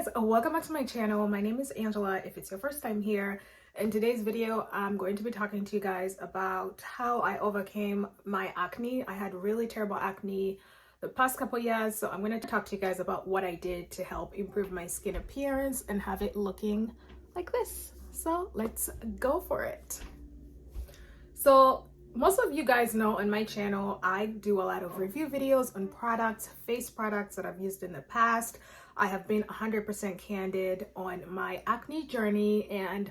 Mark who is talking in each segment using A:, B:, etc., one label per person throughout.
A: guys, welcome back to my channel. My name is Angela if it's your first time here. In today's video, I'm going to be talking to you guys about how I overcame my acne. I had really terrible acne the past couple years, so I'm going to talk to you guys about what I did to help improve my skin appearance and have it looking like this. So let's go for it. So most of you guys know on my channel, I do a lot of review videos on products, face products that I've used in the past. I have been 100% candid on my acne journey and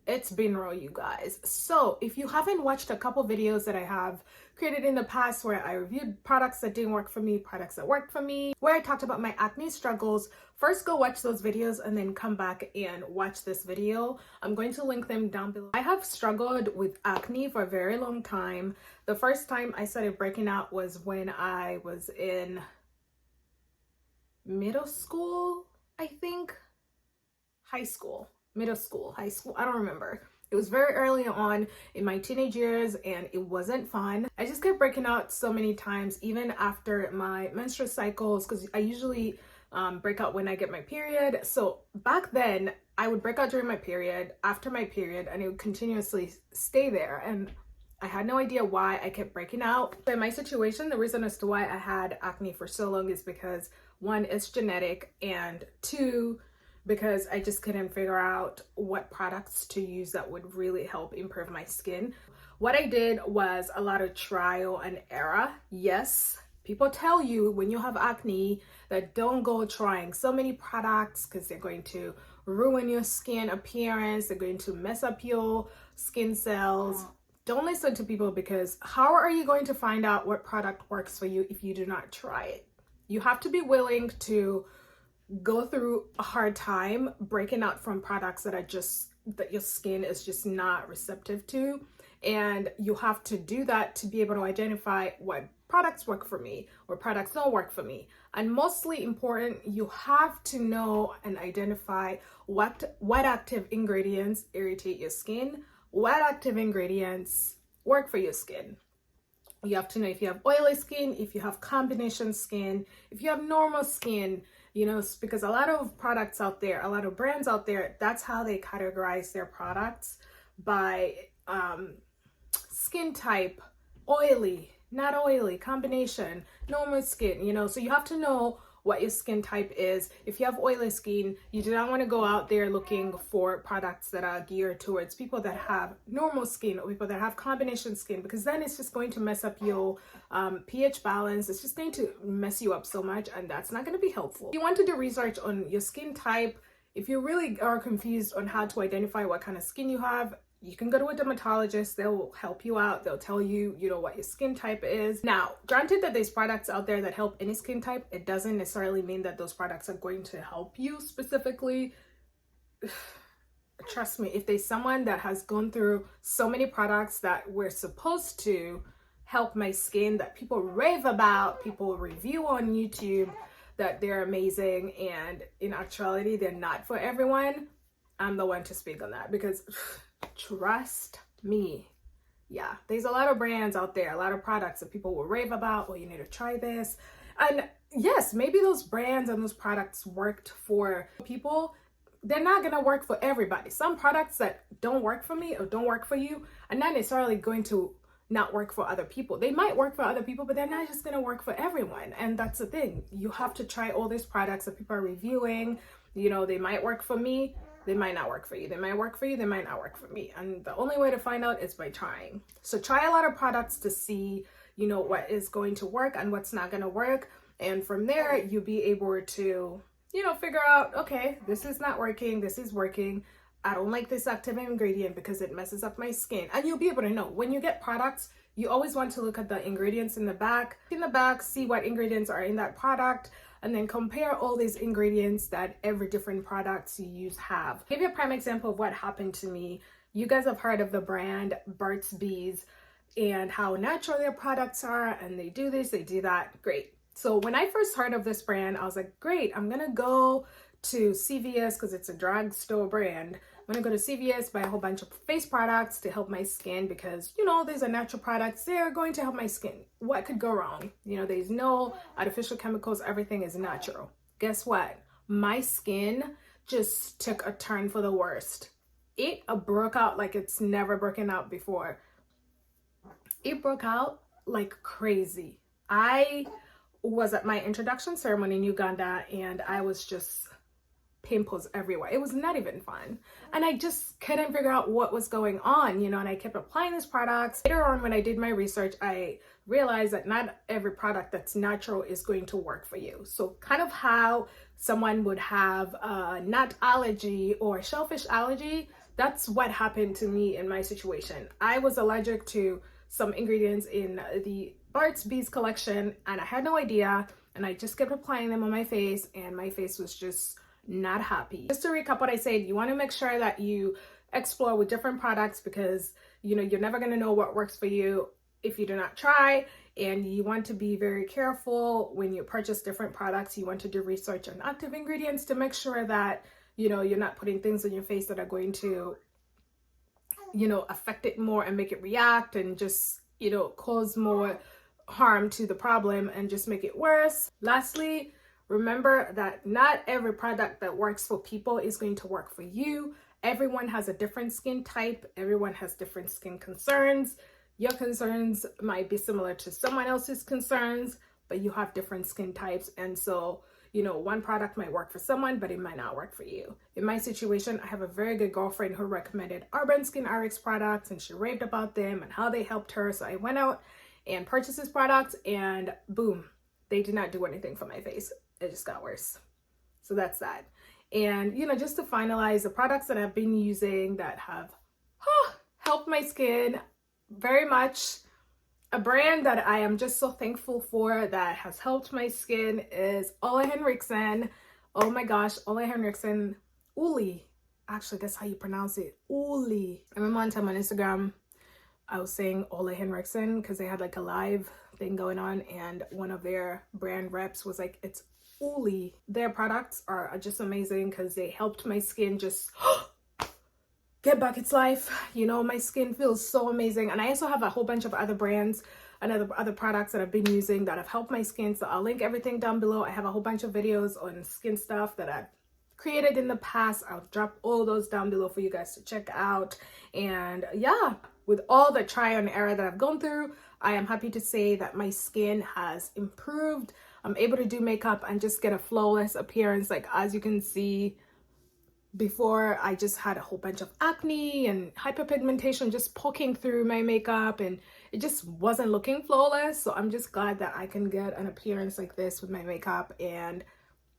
A: it's been real, you guys. So if you haven't watched a couple videos that I have created in the past where I reviewed products that didn't work for me, products that worked for me, where I talked about my acne struggles, first go watch those videos and then come back and watch this video. I'm going to link them down below. I have struggled with acne for a very long time. The first time I started breaking out was when I was in middle school, I think. High school, I don't remember. It was very early on in my teenage years and it wasn't fun. I just kept breaking out so many times, even after my menstrual cycles, because I usually break out when I get my period. So back then I would break out during my period, after my period, and it would continuously stay there. And I had no idea why I kept breaking out. In my situation, the reason as to why I had acne for so long is because one, it's genetic, and two, because I just couldn't figure out what products to use that would really help improve my skin. What I did was a lot of trial and error. Yes, people tell you when you have acne that don't go trying so many products because they're going to ruin your skin appearance, they're going to mess up your skin cells. Don't listen to people, because how are you going to find out what product works for you if you do not try it? You have to be willing to go through a hard time breaking out from products that your skin is just not receptive to, and you have to do that to be able to identify what products work for me or products don't work for me. And mostly important, you have to know and identify what active ingredients irritate your skin, what active ingredients work for your skin. You have to know if you have oily skin, if you have combination skin, if you have normal skin, you know, because a lot of products out there, a lot of brands out there, that's how they categorize their products, by skin type: oily, not oily, combination, normal skin, you know. So you have to know what your skin type is. If you have oily skin, you do not want to go out there looking for products that are geared towards people that have normal skin or people that have combination skin, because then it's just going to mess up your pH balance. It's just going to mess you up so much, and that's not going to be helpful. If you want to do research on your skin type, if you really are confused on how to identify what kind of skin you have, you can go to a dermatologist. They'll help you out. They'll tell you, you know, what your skin type is. Now, granted that there's products out there that help any skin type, it doesn't necessarily mean that those products are going to help you specifically. Trust me, if there's someone that has gone through so many products that were supposed to help my skin, that people rave about, people review on YouTube, that they're amazing, and in actuality, they're not for everyone, I'm the one to speak on that, because trust me, yeah, there's a lot of brands out there, a lot of products that people will rave about. Well, you need to try this. And yes, maybe those brands and those products worked for people. They're not going to work for everybody. Some products that don't work for me or don't work for you are not necessarily going to not work for other people. They might work for other people, but they're not just going to work for everyone. And that's the thing. You have to try all these products that people are reviewing. You know, they might work for me, they might not work for you. They might work for you, they might not work for me. And the only way to find out is by trying. So try a lot of products to see, you know, what is going to work and what's not going to work. And from there, you'll be able to, you know, figure out, okay, this is not working, this is working. I don't like this active ingredient because it messes up my skin. And you'll be able to know when you get products, you always want to look at the ingredients in the back. See what ingredients are in that product, and then compare all these ingredients that every different products you use have. I'll give you a prime example of what happened to me. You guys have heard of the brand Burt's Bees and how natural their products are, and they do this, they do that. Great. So when I first heard of this brand, I was like, great, I'm gonna go to CVS because it's a drugstore brand. I'm gonna go to CVS, buy a whole bunch of face products to help my skin, because, you know, these are natural products. They're going to help my skin. What could go wrong? You know, there's no artificial chemicals. Everything is natural. Guess what? my skin just took a turn for the worst. It broke out like it's never broken out before. It broke out like crazy. I was at my introduction ceremony in Uganda and I was just pimples everywhere. It was not even fun. And I just couldn't figure out what was going on, you know, and I kept applying these products. Later on, when I did my research, I realized that not every product that's natural is going to work for you. So kind of how someone would have a nut allergy or shellfish allergy, that's what happened to me in my situation. I was allergic to some ingredients in the Burt's Bees collection and I had no idea, and I just kept applying them on my face and my face was just not happy. Just to recap what I said, you want to make sure that you explore with different products because you know you're never going to know what works for you if you do not try, and you want to be very careful when you purchase different products. You want to do research on active ingredients to make sure that you know you're not putting things on your face that are going to affect it more and make it react and just cause more harm to the problem and just make it worse. Lastly, remember that not every product that works for people is going to work for you. Everyone has a different skin type. Everyone has different skin concerns. Your concerns might be similar to someone else's concerns, but you have different skin types. And so, one product might work for someone, but it might not work for you. In my situation, I have a very good girlfriend who recommended Urban Skin RX products and she raved about them and how they helped her. So I went out and purchased these products and boom, they did not do anything for my face. It just got worse. So that's that. And just to finalize, the products that I've been using that have helped my skin very much, a brand that I am just so thankful for that has helped my skin is Ole Henriksen. Oh my gosh, Ole Henriksen, Uli. Actually, that's how you pronounce it, Uli. I remember one time on Instagram, I was saying Ole Henriksen because they had like a live thing going on and one of their brand reps was like, it's Uli. Their products are just amazing because they helped my skin just get back its life. My skin feels so amazing. And I also have a whole bunch of other brands and other products that I've been using that have helped my skin. So I'll link everything down below. I have a whole bunch of videos on skin stuff that I've created in the past. I'll drop all those down below for you guys to check out. And yeah, with all the try and error that I've gone through, I am happy to say that my skin has improved. I'm able to do makeup and just get a flawless appearance. Like as you can see, before I just had a whole bunch of acne and hyperpigmentation just poking through my makeup and it just wasn't looking flawless. So I'm just glad that I can get an appearance like this with my makeup and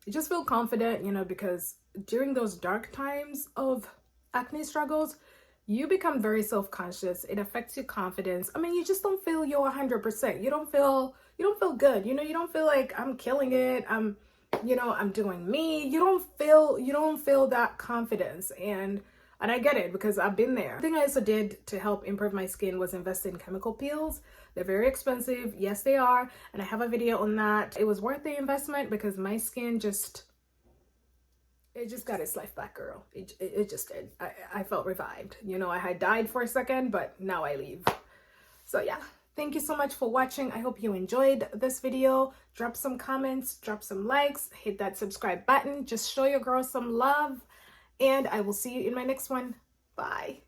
A: just feel confident, because during those dark times of acne struggles, you become very self-conscious. It affects your confidence. I mean, you just don't feel you're 100%. You don't feel good. You don't feel like I'm killing it. I'm doing me. You don't feel that confidence. And I get it because I've been there. The thing I also did to help improve my skin was invest in chemical peels. They're very expensive. Yes, they are. And I have a video on that. It was worth the investment because my skin just got its life back, girl. It just did. I felt revived. I had died for a second, but now I leave. So yeah. Thank you so much for watching. I hope you enjoyed this video. Drop some comments, drop some likes, hit that subscribe button. Just show your girl some love. And I will see you in my next one. Bye.